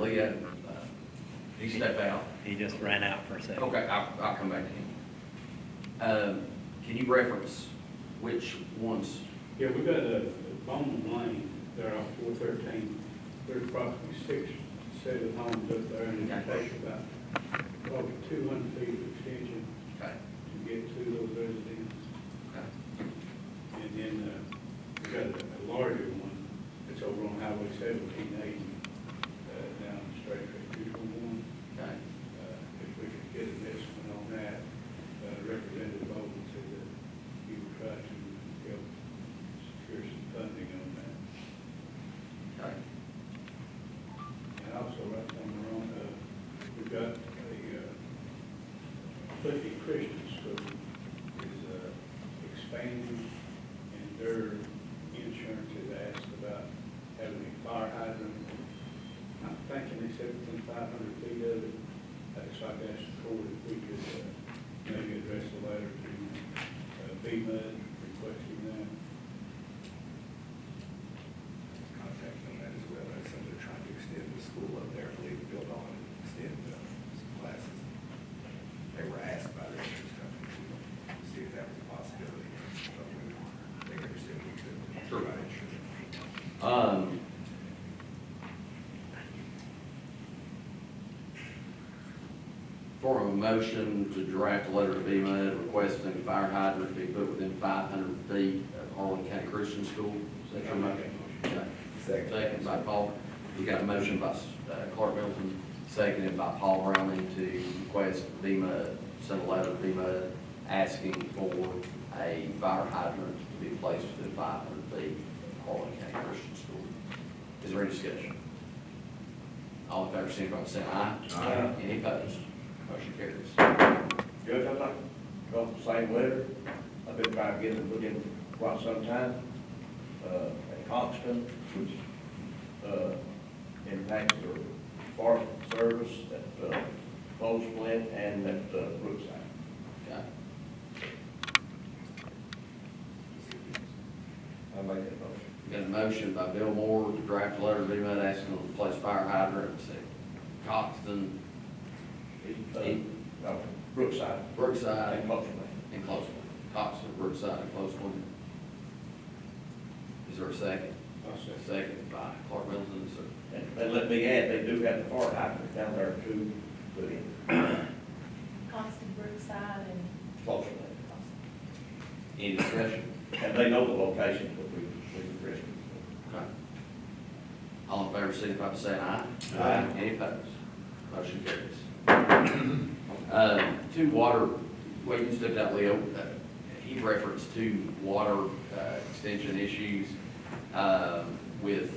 Leah, did he step out? He just ran out for a second. Okay, I'll come back to him. Can you reference which ones? Yeah, we got a Bowman Lane there off 413. There's approximately 6, 7 homes up there, and it takes about probably 200 feet of extension Okay. to get to those residents. Okay. And then we got a larger one that's over on Highway 1780 down the straight track 221. Okay. If we could get an estimate on that, Representative Bowman said that he would try to help secure some funding on that. Okay. And also, right on the wrong, we've got a Fiscal Christian School is expanding, and their insurance has asked about having a fire hydrant. I'm thinking they said within 500 feet of it. So I asked the court if we could maybe address the letter to BMUD requesting that. Contact on that as well. I said they're trying to extend the school up there, I believe, build on and extend some classes. They were asked by the insurance company to see if that was a possibility. But they understood we could provide insurance. For a motion to draft a letter to BMUD requesting a fire hydrant be put within 500 feet of Harlan County Christian School. Is that your motion? Okay. Second by Paul. We got a motion by Clark Middleton, seconded by Paul Browning to request BMUD, send a letter to BMUD asking for a fire hydrant to be placed within 500 feet of Harlan County Christian School. Is there any discussion? All in favor, signify by saying aye. Aye. Any opposed? Motion carries. Judge, I'd like to go the same letter. I've been trying to get it put in for quite some time, at Coxton, which, impacts their forest service at, Close Plant and at, Brookside. Okay. I make that motion. Got a motion by Bill Moore to draft a letter to BMUD asking them to place fire hydrants at Coxton, No, Brookside. Brookside, And Close Plant. and Closeville. Coxton, Brookside, and Closeville. Is there a second? I'll say. Second by Clark Middleton, sir. And let me add, they do have the fire hydrant down there too, put in, Constant Brookside and Close Plant. Any discussion? And they know the location, but we addressed it. Okay. All in favor, signify by saying aye. Aye. Any opposed? Motion carries. Two water, well, you stepped out, Leo. He referenced two water extension issues with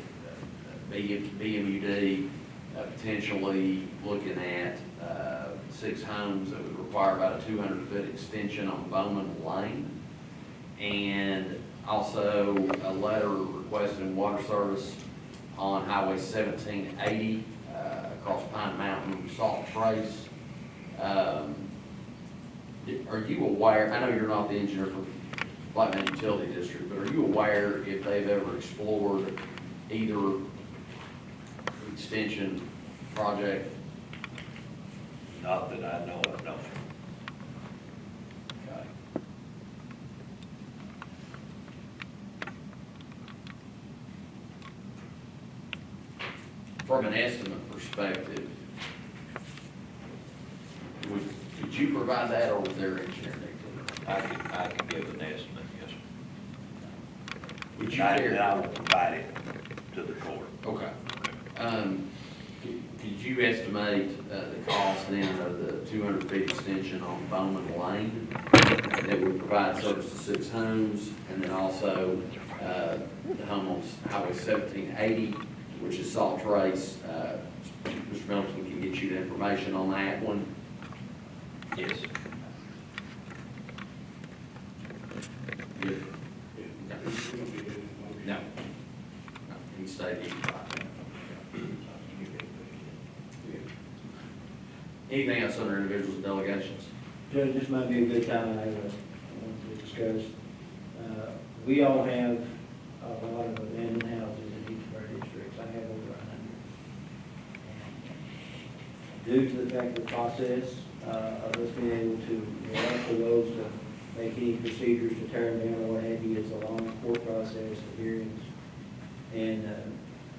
BMUD potentially looking at 6 homes that would require about a 200-foot extension on Bowman Lane. And also a letter requesting water service on Highway 1780 across Pine Mountain, Salt Trace. Are you aware, I know you're not the engineer for Black Mountain Utility District, but are you aware if they've ever explored either extension project? Not that I know of, no. Okay. From an estimate perspective, could you provide that, or was there engineer need I can give an estimate, yes. to? Would you I care? will provide it to the court. Okay. Could you estimate the cost then of the 200 feet extension on Bowman Lane that would provide service to 6 homes, and then also the home on Highway 1780, which is Salt Trace? Mr. Middleton can get you the information on that one. Yes. Good. No. No. He stayed. Anything else under individuals and delegations? Judge, this might be a good time I want to discuss. We all have a lot of abandoned houses in each of our districts. I have over 100. And due to the fact of the process, of us being able to, ask for those to make any procedures to tear them down or what have you, it's a long court process, the hearings. And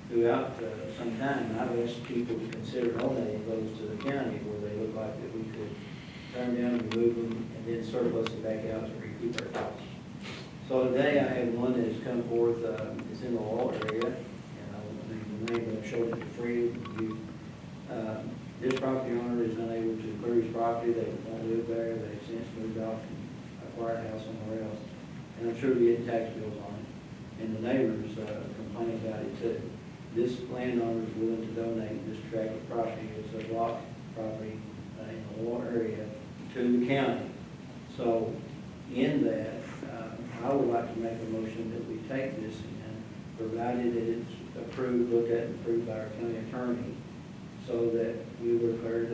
throughout some time, I've asked people to consider donating those to the county where they look like that we could tear them down, remove them, and then surplus them back out to recoup our costs. So today I have one that has come forth, it's in the law area, and I won't name the name, but I've showed it to Fred. This property owner is unable to clear his property, they won't live there, they've since moved off and acquired a house somewhere else. And I'm sure we had tax bills on it, and the neighbors complain about it too. This landowner is willing to donate this tract of property, it's a block property in the law area, to the county. So in that, I would like to make a motion that we take this in, provided that it's approved, looked at and approved by our county attorney, so that we would acquire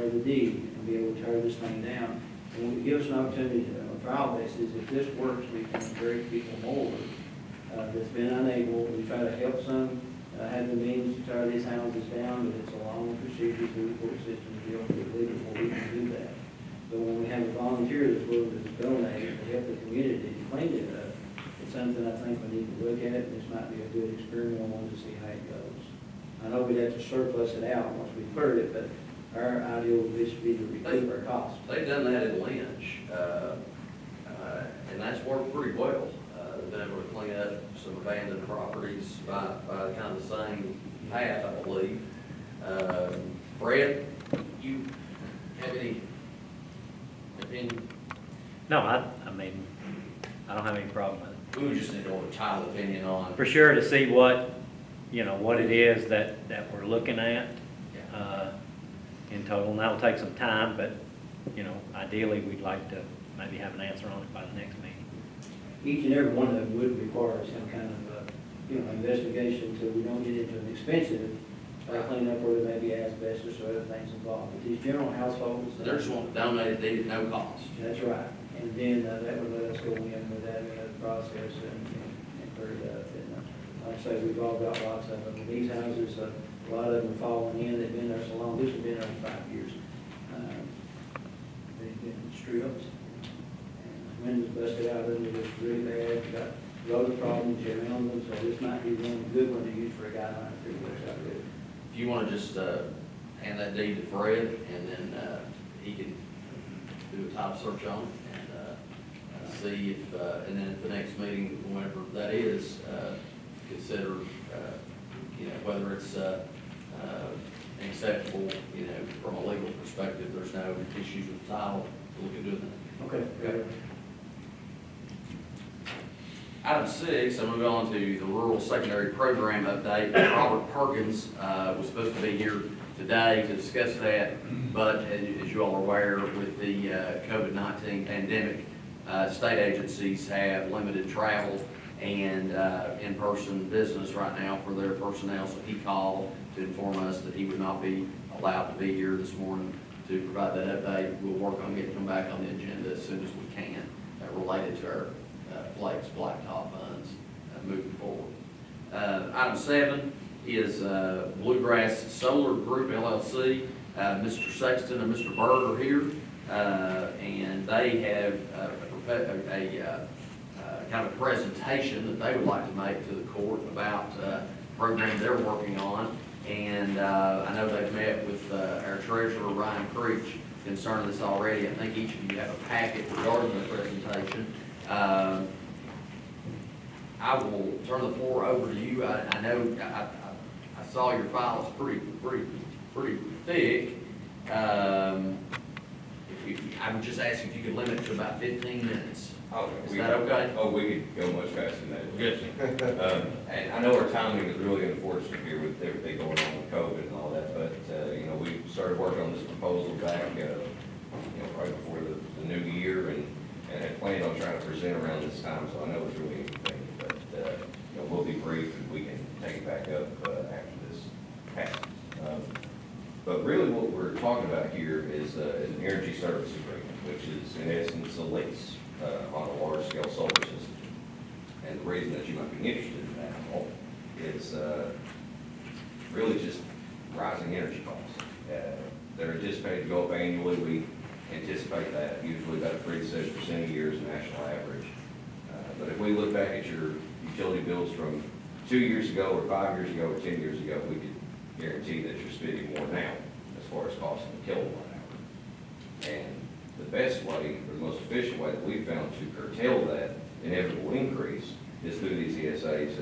the deed and be able to tear this thing down. And it gives us an opportunity to, on a trial basis, if this works, we can encourage people more that's been unable. We try to help some have the means to tear these houses down, but it's a long procedure through the court system to be able to get legal before we can do that. So when we have a volunteer that's willing to donate to help the community to clean it up, it's something I think we need to look at, and this might be a good experimental one to see how it goes. I know we'd have to surplus it out once we cleared it, but our idea would be to recoup our costs. They've done that in Lynch, and that's worked pretty well. They've been able to clean up some abandoned properties by kind of the same path, I believe. Fred, you have any opinion? No, I mean, I don't have any problem with it. We would just need to order a child opinion on. For sure, to see what, what it is that we're looking at in total. And that'll take some time, but, ideally, we'd like to maybe have an answer on it by the next meeting. Each and every one of them would require some kind of, investigation, so we don't get into an expensive cleanup where there may be asbestos or other things involved. But these general households. They're just wanting to donate it, they at no cost. That's right. And then that would let us go in with that process and clear it up. And like I say, we've all got lots of them. These houses, a lot of them are falling in. They've been there so long. This has been there for 5 years. They've been stripped. Windows busted out of them, it was really bad, got road problems around them, so this might be one good one to use for a guideline for what's out there. If you want to just hand that deed to Fred, and then he can do a type search on it and see if, and then at the next meeting, whenever that is, consider, whether it's acceptable, from a legal perspective, there's no issues with the title, so look at doing that. Okay. Item 6, I'm moving on to the rural secondary program update. Robert Perkins was supposed to be here today to discuss that, but as you all are aware, with the COVID-19 pandemic, state agencies have limited travel and in-person business right now for their personnel, so he called to inform us that he would not be allowed to be here this morning to provide that update. We'll work on getting him back on the agenda as soon as we can, related to our Flex Blacktop funds moving forward. Item 7 is Bluegrass Solar Group LLC. Mr. Sexton and Mr. Bird are here, and they have a kind of presentation that they would like to make to the court about a program they're working on. And I know they've met with our treasurer, Ryan Creech, concerning this already. I think each of you have a packet regarding the presentation. I will turn the floor over to you. I know I saw your file is pretty thick. I would just ask if you could limit it to about 15 minutes. Is that okay? Oh, we could go much faster than that. Good. And I know our timing is really unfortunate here with everything going on with COVID and all that, but, we started working on this proposal back, right before the new year and had planned on trying to present around this time, so I know it's really anything, but, we'll be brief and we can take it back up after this passes. But really what we're talking about here is an energy service agreement, which is in essence a lease on a large-scale solar system. And the reason that you might be interested in that is really just rising energy costs. They're anticipated to go up annually. We anticipate that usually about 3 to 7% a year is the national average. But if we look back at your utility bills from 2 years ago, or 5 years ago, or 10 years ago, we could guarantee that you're spending more now as far as cost of a kilowatt hour. And the best way, or the most efficient way that we've found to curtail that inevitable increase is through these ESAs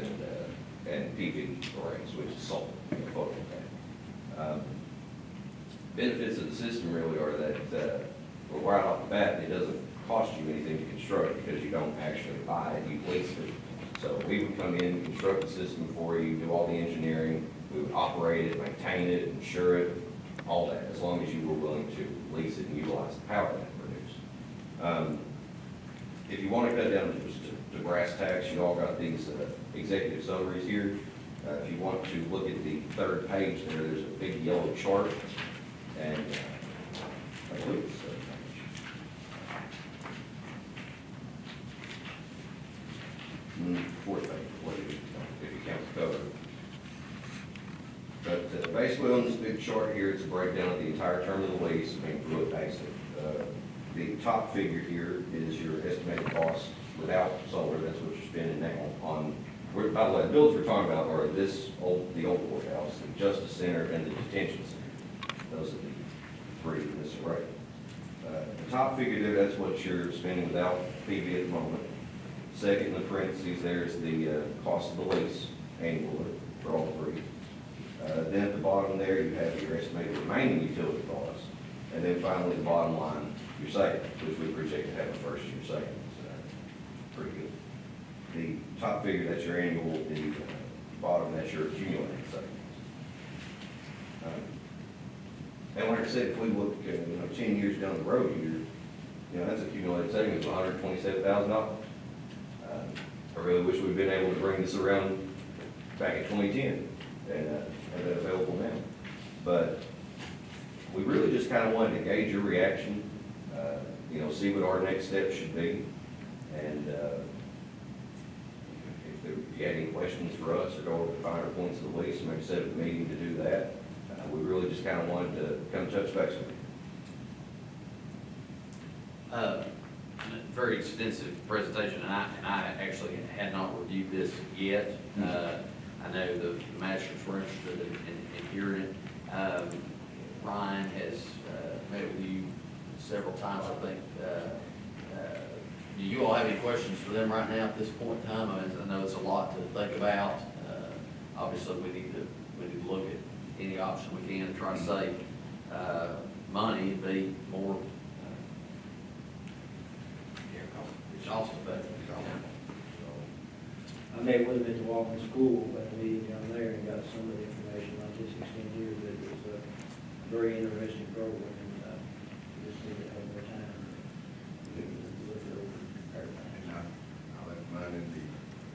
and PV arrays, which is solar, photovoltaic. Benefits of the system really are that, well, right off the bat, it doesn't cost you anything to construct because you don't actually buy it, you lease it. So we would come in, construct the system for you, do all the engineering, we would operate it, maintain it, insure it, all that, as long as you were willing to lease it and utilize the power that it produced. If you want to cut down to brass tacks, you all got these executive summaries here. If you want to look at the third page there's a big yellow chart, and I believe it's the third page. Fourth page, if you count the cover. But basically on this big chart here, it's a breakdown of the entire term of the lease, real basic. The top figure here is your estimated cost without solar, that's what you're spending now on. By the way, the bills we're talking about are the old courthouse, the Justice Center, and the detention center. Those are the three in this array. The top figure there, that's what you're spending without PV at the moment. Second in the parentheses, there's the cost of the lease annually for all three. Then at the bottom there, you have your estimated remaining utility costs. And then finally, the bottom line, your savings, which we project to have a first year savings. Pretty good. The top figure, that's your annual, the bottom, that's your accumulated savings. And like I said, if we look, 10 years down the road here, that's accumulated savings of $127,000. I really wish we'd been able to bring this around back in 2010 and have that available now. But we really just kind of wanted to gauge your reaction, see what our next steps should be. And if you had any questions for us or go over the finer points of the lease, maybe set up a meeting to do that. We really just kind of wanted to come touch base with you. Very extensive presentation, and I actually had not reviewed this yet. I know the masters were interested in hearing it. Ryan has met with you several times, I think. Do you all have any questions for them right now at this point in time? I know it's a lot to think about. Obviously, we need to look at any option we can to try to save money and be more cost effective. I met with him at the Walton School at the meeting down there and got some of the information on this extended year. That it was a very interesting program, and just need to have more time to look it over. And I left mine in the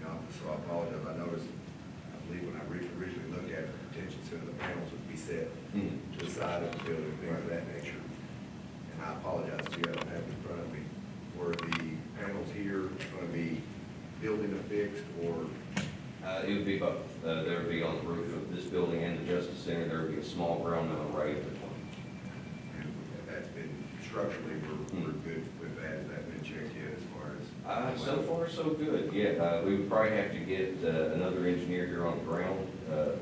office, so I apologize. I noticed, I believe when I originally looked at the detention center, the panels would be set to the side of the building, things of that nature. And I apologize to you, I don't have it in front of me. Were the panels here going to be building affixed, or? It would be both. There would be on the roof of this building and the Justice Center, there would be a small ground mount array in between. And that's been structurally, we're good with that. Has that been checked yet as far as? So far, so good. Yeah, we would probably have to get another engineer here on the ground,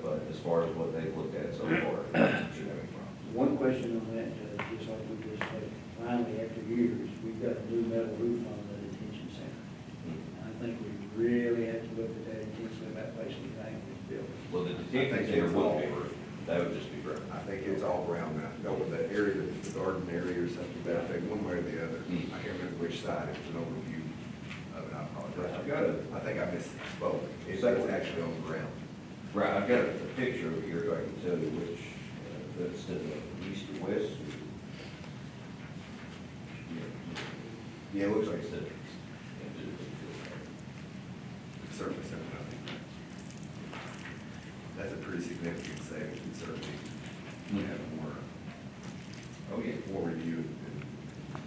but as far as what they've looked at so far, shouldn't have any problems. One question on that, just like we just said, finally, after years, we've got a new metal roof on the detention center. I think we really have to look at that intensely about placing the tank in this building. Well, the detention center would be roof. That would just be ground. I think it's all ground mount. Go with that area, the garden area or something, but I think one way or the other. I can't remember which side. It was an overview of it. I apologize. I've got I think I misspoke. It's actually on the ground. Right, I've got a picture over here so I can tell you which, that's to the east or west. Yeah, it looks like it's It's certainly something I think. That's a pretty significant savings, and certainly have more, oh, yeah. more review and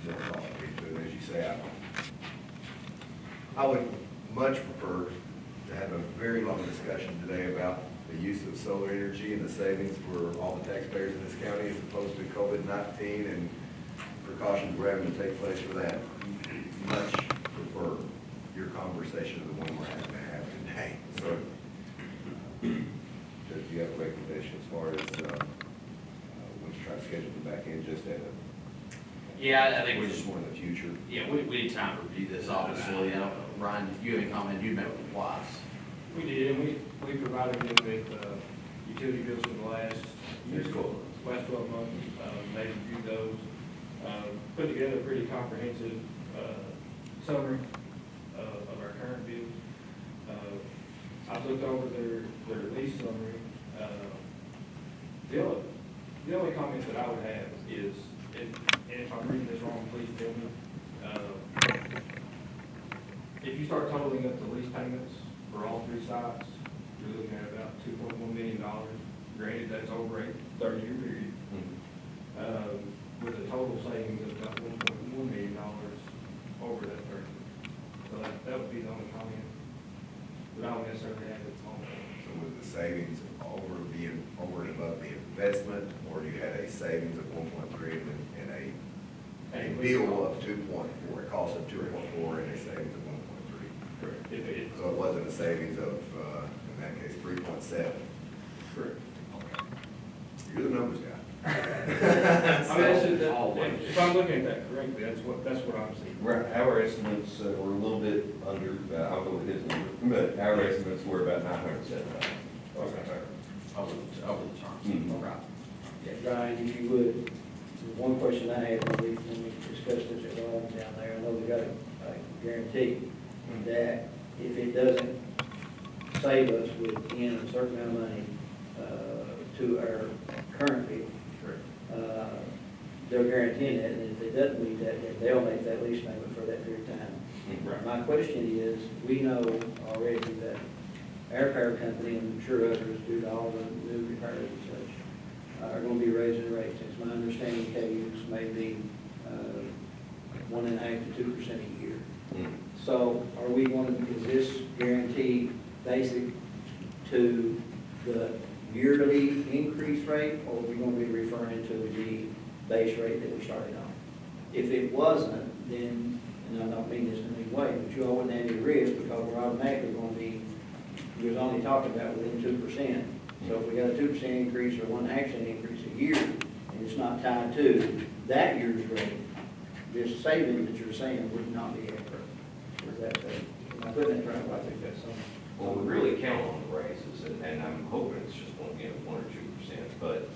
more thought into it. As you say, I would much prefer to have a very long discussion today about the use of solar energy and the savings for all the taxpayers in this county as opposed to COVID-19 and precautions we're having to take place for that. Much prefer your conversation to the one we're having to have today. So, Do you have a recommendation as far as, when you try to schedule the back end, just at a, Yeah, I think we just just, more in the future? yeah, we need time to review this, obviously. I don't know, Ryan, if you have any comment, you met with them twice. We did, and we provided them with utility bills for the last year, last 12 months. They reviewed those, put together a pretty comprehensive summary of our current bills. I've looked over their lease summary. The only comment that I would have is, and if I'm reading this wrong, please tell me. If you start totaling up the lease payments for all three sites, you're looking at about $2.1 million. Granted, that's over a 30-year period. With a total savings of about $1.1 million over that 30. So that would be the only comment that I don't necessarily have at the moment. so was the savings over and above the investment, or you had a savings of 1.3 and a bill of 2.4, a cost of 2.4 and a savings of 1.3? Correct. So it wasn't a savings of, in that case, 3.7? Correct. You're the numbers guy. I mean, if I'm looking at that correctly, that's what I'm seeing. Right, our estimates were a little bit under, I'll go with his number, but our estimates were about $907,000. Over the term. Mhm. Right. Yeah, Ryan, if you would, one question I had when we discussed this at home down there, I know we got a guarantee that if it doesn't save us within a certain amount of money to our current bill, they're guaranteeing that, and if it doesn't meet that, then they'll make that lease payment for that period of time. Right. My question is, we know already that our power company, and I'm sure others, due to all the new repairs and such, are gonna be raising rates. It's my understanding KU's may be 1.5% to 2% a year. So are we going, is this guarantee basic to the yearly increase rate, or are we going to be referring to the base rate that we started on? If it wasn't, then, and I don't mean this in any way, but you all wouldn't have any risk because we're automatically going to be, we was only talking about within 2%. So if we got a 2% increase or 1.5% increase a year, and it's not tied to that year's rate, this saving that you're saying would not be accurate. Is that, am I putting it right? I think that's something. Well, we really count on the raises, and I'm hoping it's just 1 or 2%. But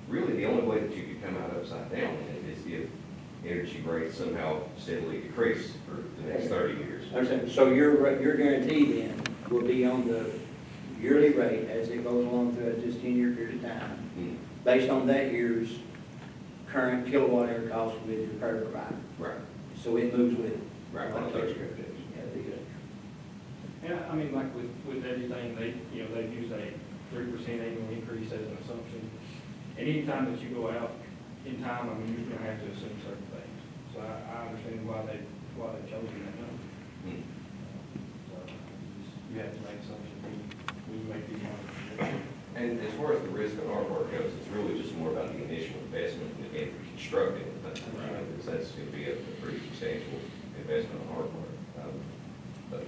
really, the only way that you could come out upside down is if energy rates somehow steadily decrease for the next 30 years. Understand. So your guarantee then will be on the yearly rate as it goes along throughout this 10-year period of time, based on that year's current kilowatt hour cost with your power provider. Right. So it moves with it. Right, on a 30-year basis. Yeah, that'd be good. And I mean, like with everything, they've used a 3% annual increase as an assumption. And anytime that you go out in time, I mean, you're gonna have to assume certain things. So I understand why they've chosen that number. So you have to make assumptions, we make these numbers. And as far as the risk on our part goes, it's really just more about the initial investment and constructing it. That's going to be a pretty substantial investment on our part. But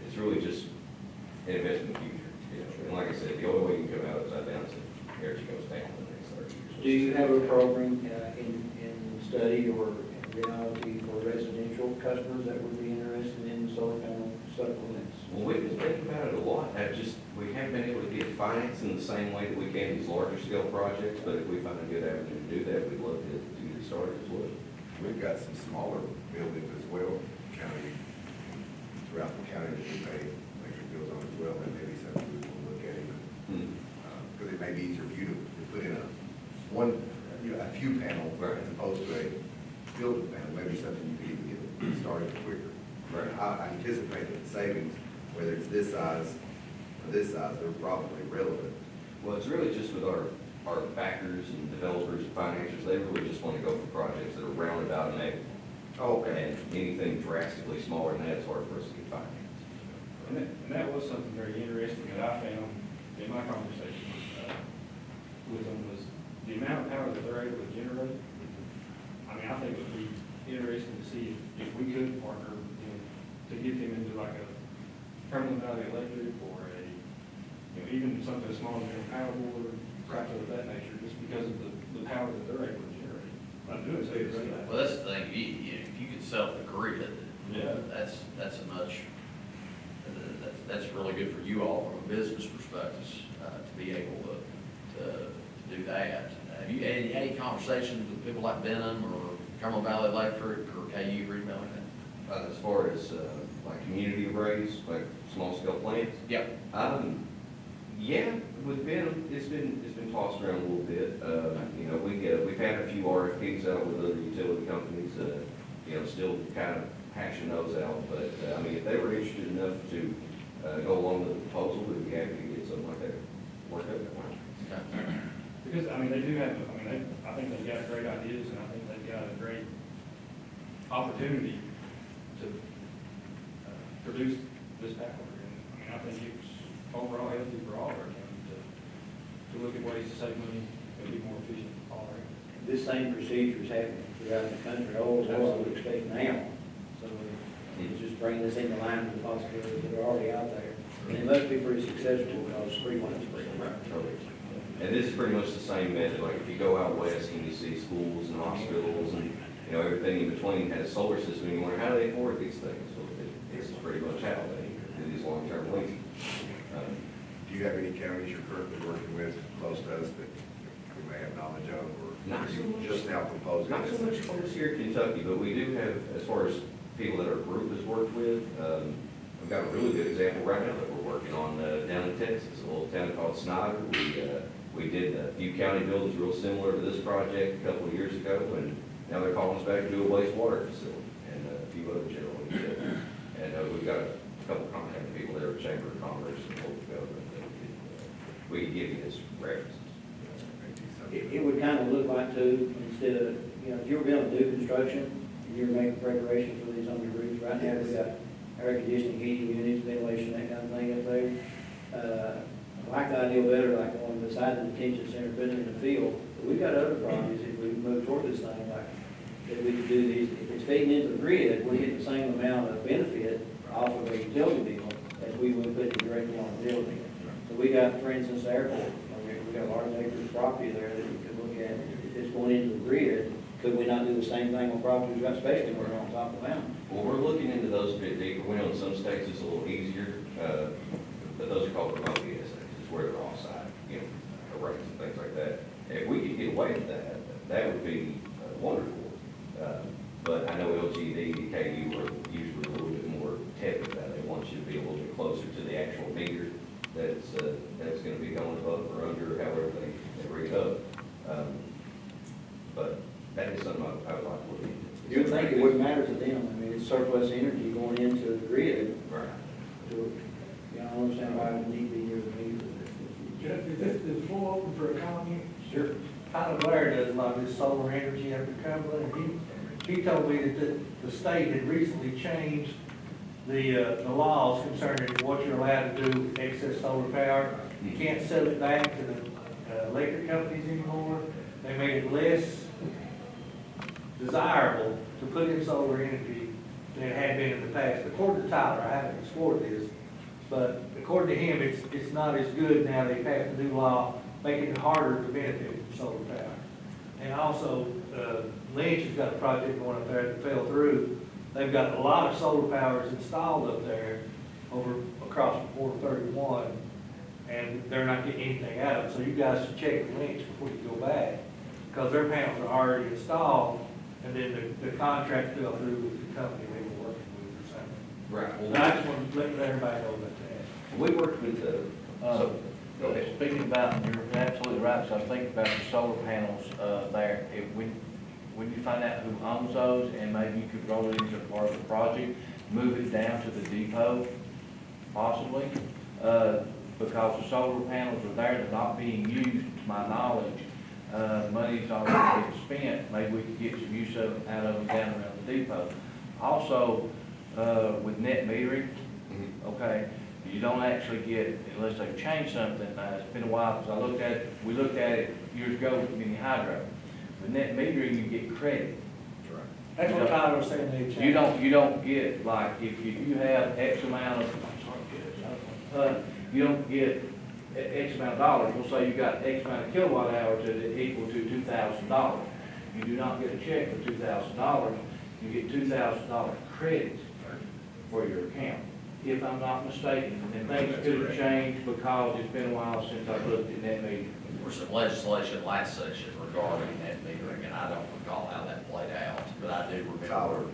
it's really just an investment in the future. And like I said, the only way you can come out upside down is if energy goes down in the next 30 years. Do you have a program in study or in reality for residential customers that would be interested in solar panel supplements? Well, we've been thinking about it a lot. We haven't been able to get finance in the same way that we can these larger scale projects, but if we find a good avenue to do that, we'd love to get started as well. We've got some smaller buildings as well, throughout the county that we pay electric bills on as well, and maybe something we will look at even. Because it may be easier for you to put in a few panel as opposed to a building panel, maybe something you could even get started quicker. Right. I anticipate that the savings, whether it's this size or this size, they're probably relevant. Well, it's really just with our backers and developers and financiers, they really just want to go for projects that are roundabout and negative. Okay. And anything drastically smaller than that, it's hard for us to get financed. And that was something very interesting that I found in my conversation with them was the amount of power that they're able to generate. I mean, I think it would be interesting to see if we could partner with them to get them into like a Harlan Valley Electric or even something as small as a power board, something of that nature, just because of the power that they're able to generate. I do say it's right. Well, that's the thing, if you could sell the grid, Yeah. that's a much, that's really good for you all from a business perspective, to be able to do that. Have you had any conversations with people like Benham or Carmel Valley Electric or KU or anything like that? As far as, like community arrays, like small scale plants, Yep. yeah, with Benham, it's been tossed around a little bit. You know, we've had a few RFPs out with other utility companies, you know, still kind of hashing those out. But, I mean, if they were interested enough to, go along with the proposal, we'd be happy to get something like that worked out. Okay. Because, I mean, they do have, I think they've got great ideas, and I think they've got a great opportunity to produce this power. And, I think it's overall healthy for all our counties to look at ways to save money and be more efficient all around. This same procedure is happening throughout the country, all the world would expect now. So it's just bringing this into line with the possibilities that are already out there. And it must be pretty successful because it's pretty much free. And this is pretty much the same method, like if you go out west and you see schools and hospitals and, you know, everything in between has solar system, you wonder, how do they afford these things? Well, this is pretty much how they do these long-term leases. Do you have any counties you're currently working with close to us that we may have knowledge of, or Not are so you much. just now proposing Not so this? much close here in Kentucky, but we do have, as far as people that our group has worked with, I've got a really good example right now that we're working on down in Texas, a little town called Snyder. We did a few county buildings real similar to this project a couple of years ago, and now they're calling us back to do a wastewater facility and a few other general needs. And we've got a couple contact people there at Chamber of Commerce and Hope Government that we could give you as references. It would kind of look like too, instead of, you know, if you were going to do construction, and you were making preparations for these on your roofs, right now we got air conditioning, heating units, ventilation, that kind of thing up there. I like the idea better, like on the side of the detention center, putting it in the field. But we've got other projects, if we move toward this thing, like, that we could do these, if it's feeding into the grid, we're getting the same amount of benefit off of a utility bill as we would put it directly on the building. So we got, for instance, the airport, we got a large acre of property there that we could look at. If it's going into the grid, could we not do the same thing on properties, especially when we're on top of the mountain? Well, we're looking into those a bit deeper. We know in some states it's a little easier, but those are called remote ESAs, it's where they're offsite, you know, arrays and things like that. If we could get away with that, that would be wonderful. But I know LGD and KU are usually a little bit more tepid about it. They want you to be a little bit closer to the actual meter that's going to be going above or under, however they read up. But that is something I would like to look into. You would think it wouldn't matter to them. I mean, it's surplus energy going into the grid. Right. To, you know, I don't understand why it would need to be near the meter. Jeff, is the floor open for a comment? Sure. Tyler Blair does a lot of this solar energy up in Cumberland, and he told me that the state had recently changed the laws concerning what you're allowed to do with excess solar power. You can't sell it back to the electric companies anymore. They made it less desirable to put in solar energy than it had been in the past. According to Tyler, I haven't explored this, but according to him, it's not as good now. They passed a new law making it harder to benefit from solar power. And also, Lynch has got a project going up there that fell through. They've got a lot of solar powers installed up there across from 431, and they're not getting anything out of it. So you guys should check with Lynch before you go back, because their panels are already installed, and then the contract fell through with the company they were working with or something. Right. And I just want to let everybody know about that. We worked with so, go ahead. Speaking about, and you're absolutely right, so I was thinking about the solar panels there. When you find out who owns those, and maybe you could roll it into part of the project, move it down to the depot, possibly, because the solar panels are there, they're not being used, to my knowledge. Money's already been spent, maybe we could get some use out of them down around the depot. Also, with net metering, okay? You don't actually get, unless they change something, it's been a while, because we looked at it years ago with mini hydro. With net metering, you get credit. That's what Tyler was saying, they changed. You don't get, like, if you have X amount of, you don't get X amount of dollars, we'll say you got X amount of kilowatt hours that is equal to $2,000. You do not get a check for $2,000, you get $2,000 credit for your account, if I'm not mistaken. And things could have changed because it's been a while since I looked at net metering. There was some legislation last session regarding net metering, and I don't recall how that played out, but I do remember. Tyler,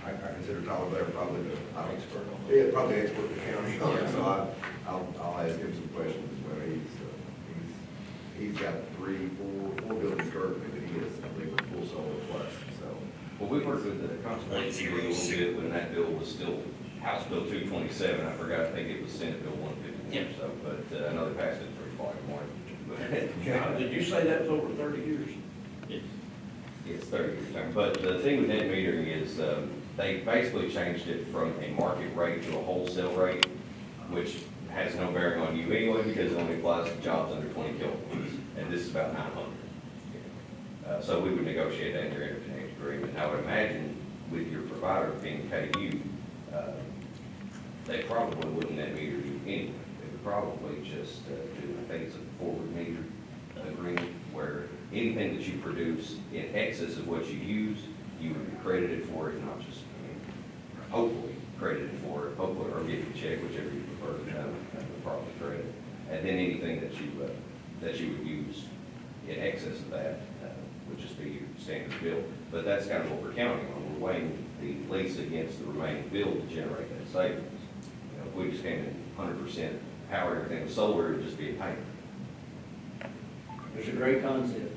I consider Tyler there probably the expert on it. Yeah, probably expert in the county on it, so I'll ask him some questions as well. He's got four buildings currently that he is, I believe, with full solar plus, so. Well, we worked with the conservation Bureau a little bit when that bill was still House Bill 227. I forgot, I think it was Senate Bill 151 or so, but I know they passed it pretty far more. Did you say that was over 30 years? It's 30-year term. But the thing with net metering is they basically changed it from a market rate to a wholesale rate, which has no bearing on you anyway because it only applies to jobs under 20 kilowatts, and this is about 900. So we would negotiate that in your interconnect agreement. I would imagine with your provider being KU, they probably wouldn't net meter you anyway. They would probably just do, I think it's a forward meter agreement where anything that you produce in excess of what you use, you would be credited for it, not just, hopefully credited for it, hopefully, or give you a check, whichever you prefer to have, probably credit. And then anything that you would use in excess of that would just be your standard bill. But that's kind of what we're counting on. We're weighing the lease against the remaining bill to generate that savings. If we just came in 100% power, everything was solar, it would just be a payment. It's a great concept.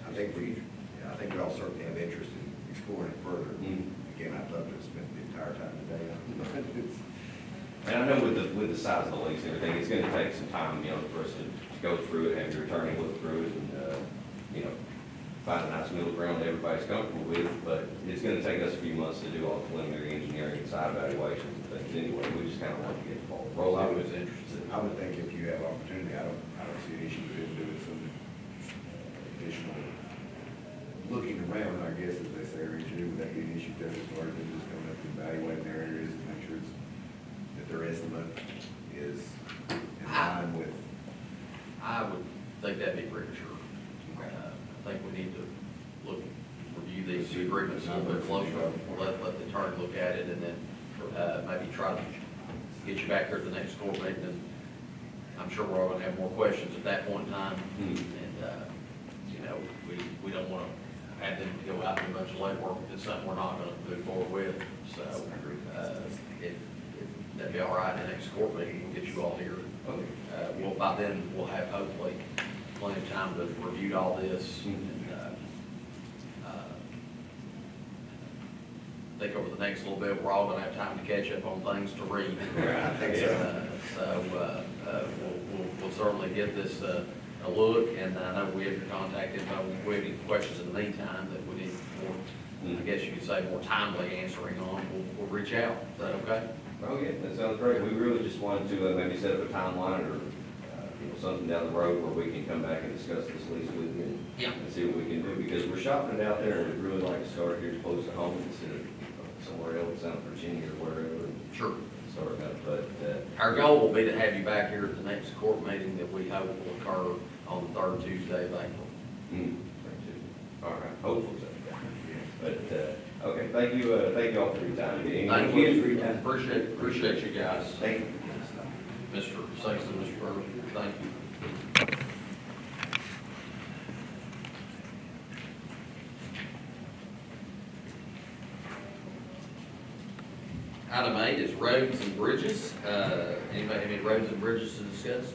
I think we all certainly have interest in exploring it further. Again, I'd love to spend the entire time today on it. And I know with the size of the lease and everything, it's gonna take some time, for us to go through it, have your attorney look through it, and, find a nice middle ground that everybody's comfortable with, but it's gonna take us a few months to do all the preliminary engineering and site evaluations and things anyway. We just kinda want to get the ball rolling. I would think if you have opportunity, I don't see an issue with him doing some additional looking around, I guess, as they say, or engineer, would that be an issue there as far as them just coming up and evaluating their areas to make sure that their estimate is in line with? I would think that'd be premature. I think we need to review these agreements a little bit closer. Let the attorney look at it, and then maybe try to get you back here at the next court meeting. And I'm sure we're all gonna have more questions at that point in time. And, we don't wanna have them go out and do a bunch of legwork if it's something we're not gonna move forward with. So, if that'd be all right, the next court meeting, we'll get you all here. By then, we'll have hopefully plenty of time to review all this. And, I think over the next little bit, we're all gonna have time to catch up on things to read. I think so. We'll certainly give this a look, and I know we have your contact info. If we have any questions in the meantime that we need more, I guess you could say more timely answering on, we'll reach out. Is that okay? Oh, yeah, that sounds great. We really just wanted to maybe set up a timeline or, something down the road where we can come back and discuss this lease with you and see what we can do, because we're shopping it out there, and we'd really like to start here close to home instead of somewhere else, out in Virginia or wherever. Sure. Start up, but, our goal will be to have you back here at the next court meeting that we hope will occur on the third Tuesday of April. All right, hopefully so. But, okay, thank you all for your time. Thank you for your time. Appreciate you guys. Thank you. Mr. Sexton, Mr. Burke, thank you. Item 8 is roads and bridges. Anybody have any roads and bridges to discuss?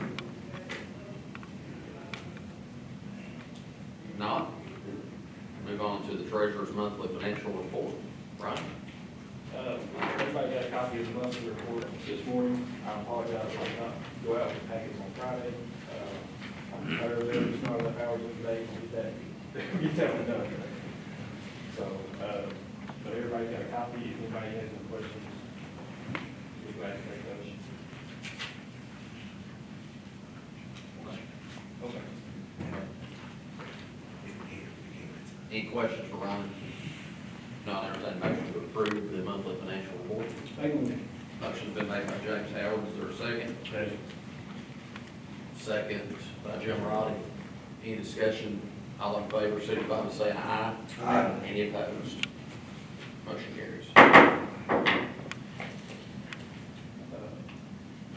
Not? Move on to the treasurer's monthly financial report. Brian? Everybody got a copy of the monthly report this morning. I apologize I did not go out with packets on Friday. I'm tired of it, it's not enough hours in the day to get that one done. So, but everybody got a copy. If anybody has any questions, be glad to take those. Okay. Any questions for Ryan? Not entertain a motion to approve the monthly financial report. Motion's been made by James Howard, is there a second? Second by Jim Roddy. Any discussion? All in favor, signify by saying aye. Aye. Any opposed? Motion carries.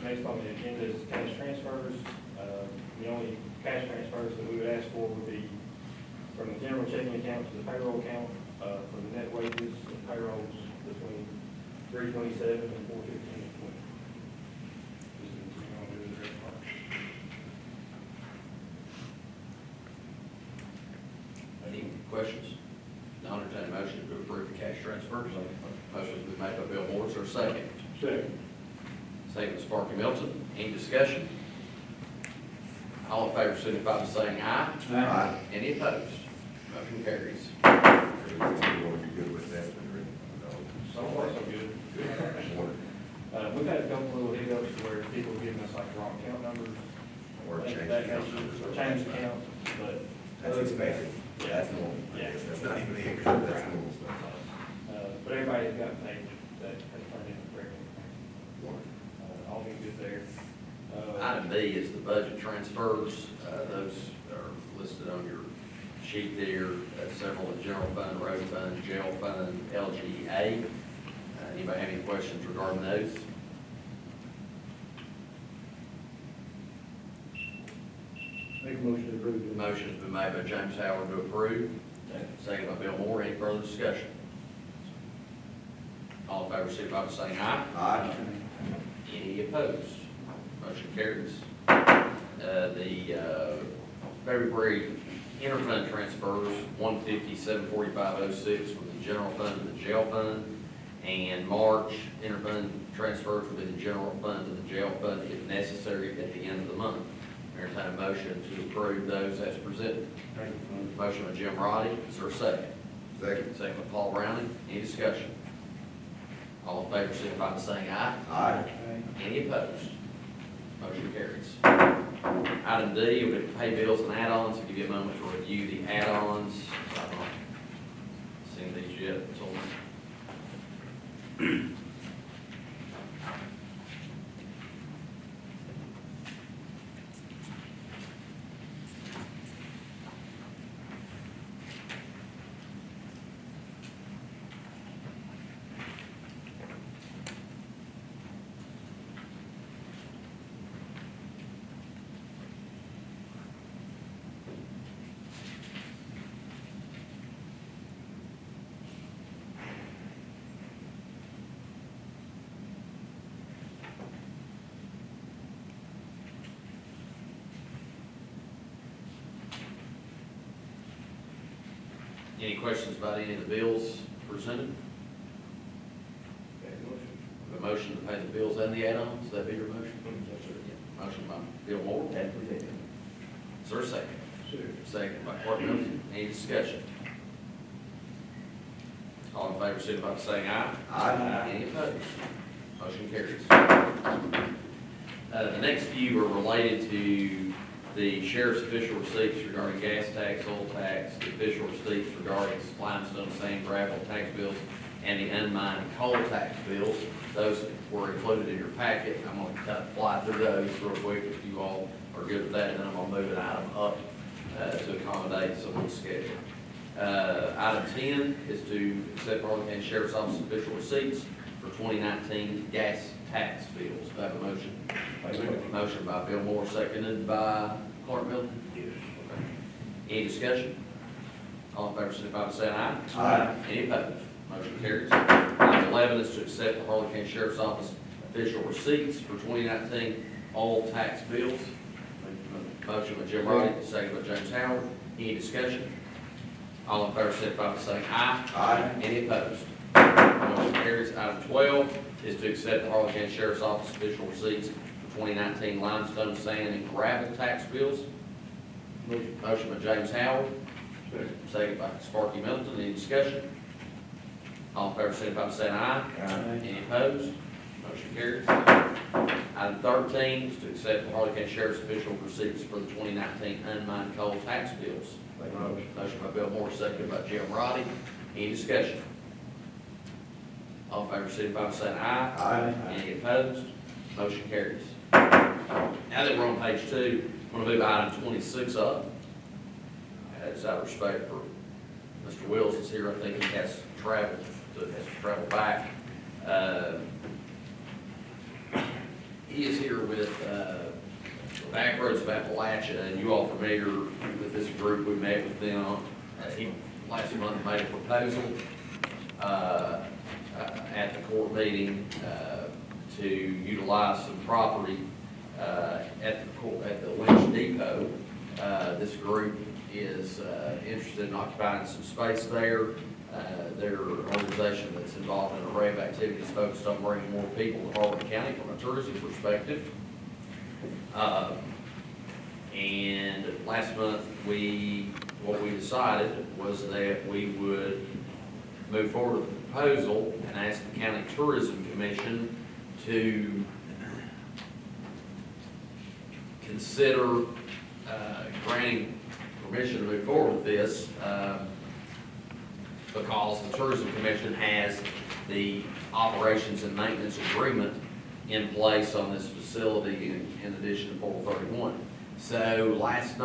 Next on the agenda is cash transfers. The only cash transfers that we would ask for would be from the general checking account to the payroll account, for the net wages and payrolls between 327 and 415 and 20. Any questions? Now entertain a motion to approve the cash transfers. Motion's been made by Bill Moore, is there a second? Second. Second by Sparky Milton. Any discussion? All in favor, signify by saying aye. Aye. Any opposed? Motion carries. Everything going to be good with that, or So far, so good. no? We've had a couple little hiccups where people are giving us like wrong account numbers. Or change That account nature, numbers. or change accounts, but. That's expected. That's normal. Yeah. That's not even a hiccup, that's normal stuff. But everybody has got paid that has turned in correctly. All been good there. Item B is the budget transfers. Those are listed on your sheet there. Several in general fund, road fund, jail fund, LGA. Anybody have any questions regarding those? Make a motion to approve. The motion's been made by James Howard to approve. Second by Bill Moore. Any further discussion? All in favor, signify by saying aye. Aye. Any opposed? Motion carries. The February interfund transfers, 1574506 from the general fund to the jail fund, and March interfund transfers will be the general fund to the jail fund if necessary at the end of the month. Entertain a motion to approve those as presented. Motion by Jim Roddy, is there a second? Second. Second by Paul Browning. Any discussion? All in favor, signify by saying aye. Aye. Any opposed? Motion carries. Item D, we pay bills and add-ons. I'll give you a moment to review the add-ons. I've not seen these yet, so. Any questions about any of the bills presented? The motion to pay the bills and the add-ons, that be your motion? Yeah. Motion by Bill Moore. Is there a second? Second by Clark Milton. Any discussion? All in favor, signify by saying aye. Aye. Any opposed? Motion carries. The next few are related to the sheriff's official receipts regarding gas tax, oil tax, the official receipts regarding limestone, sand, gravel tax bills, and the unmined coal tax bills. Those were included in your packet. I'm going to kind of fly through those real quick if you all are good with that, and then I'm going to move an item up to accommodate someone's schedule. Item 10 is to accept Harlan County Sheriff's Office official receipts for 2019 gas tax bills. Do I have a motion? Motion by Bill Moore, seconded by Clark Milton. Yes. Okay. Any discussion? All in favor, signify by saying aye. Aye. Any opposed? Motion carries. Item 11 is to accept the Harlan County Sheriff's Office official receipts for 2019 all tax bills. Motion by Jim Roddy, second by James Howard. Any discussion? All in favor, signify by saying aye. Aye. Any opposed? Motion carries. Item 12 is to accept the Harlan County Sheriff's Office official receipts for 2019 limestone, sand, and gravel tax bills. Motion by James Howard. Second by Sparky Milton. Any discussion? All in favor, signify by saying aye. Aye. Any opposed? Motion Motion carries. Item 13 is to accept the Harlan County Sheriff's official receipts for the 2019 unmined coal tax bills. Motion by Bill Moore, seconded by Jim Roddy. Any discussion? All in favor, signify by saying aye. Aye. Any opposed? Motion carries. Now that we're on page 2, I'm going to move item 26 up. As out of respect for Mr. Wills is here, I think he has to travel back. He is here with the Back Roads of Appalachia, and you all familiar with this group. We met with them. He last month made a proposal at the court meeting to utilize some property at the Lynch Depot. This group is interested in occupying some space there. They're an organization that's involved in an array of activities focused on bringing more people to Harlan County from a tourism perspective. And last month, what we decided was that we would move forward with a proposal and ask the County Tourism Commission to consider granting permission to move forward with this because the Tourism Commission has the operations and maintenance agreement in place on this facility in addition to 431. So last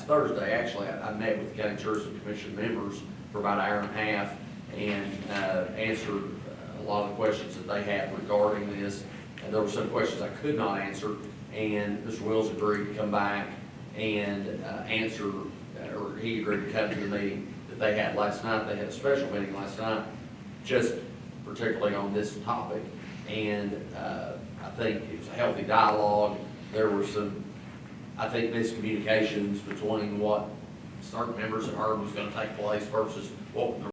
Thursday, actually, I met with the County Tourism Commission members for about an hour and a half and answered a lot of the questions that they had regarding this. And there were some questions I could not answer, and Mr. Wills agreed to come back and answer, or he agreed to come to the meeting that they had last night. They had a special meeting last night, just particularly on this topic. And I think it was a healthy dialogue. There were some, I think, miscommunications between what certain members had heard was going to take place versus what